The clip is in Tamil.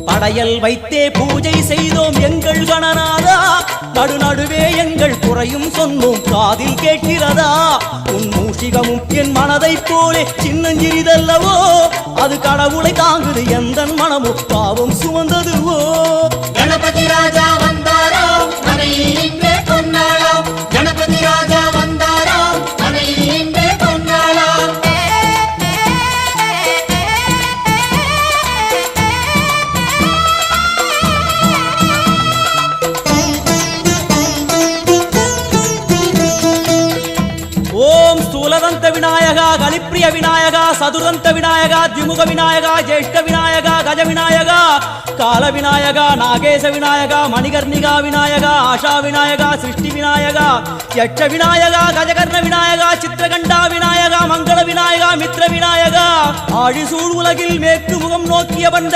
படையல் வைத்தே பூஜை செய்தோம் எங்கள் கணநாதா, நடுநடுவே எங்கள் குறையும் சொன்னோம் காதில் கேட்கிறதா? உன் மூஷிகமும் என் மனதைப் போலே சின்னஞ்சிறிதல்லவோ, அது கடவுளை தாங்குது எந்த மனமும் பாவம் சுமந்ததுவோ. கணபதி ராஜா வந்தாரோ மனையில் இன்றே பொன்னாளாம், கணபதி ராஜா வந்தாரோ மனையில் இன்றே பொன்னாளாம். ஓம் ஸ்தூலதந்த விநாயகா, கலிப்பிரிய விநாயகா, சதுரந்த விநாயகா, திமுக விநாயகா, ஜேஷ்ட விநாயகா, கஜ விநாயகா, கால விநாயகா, நாகேச விநாயகா, மணிகர்ணிகா விநாயகா, ஆஷா விநாயகா, சிருஷ்டி விநாயகா, யட்ச விநாயகா, கஜகர்ண விநாயகா, சித்திரகண்டா விநாயகா, மங்கள விநாயகா, மித்ர விநாயகா, ஆழிசூழ் உலகில் மேற்கு முகம் நோக்கிய பண்ட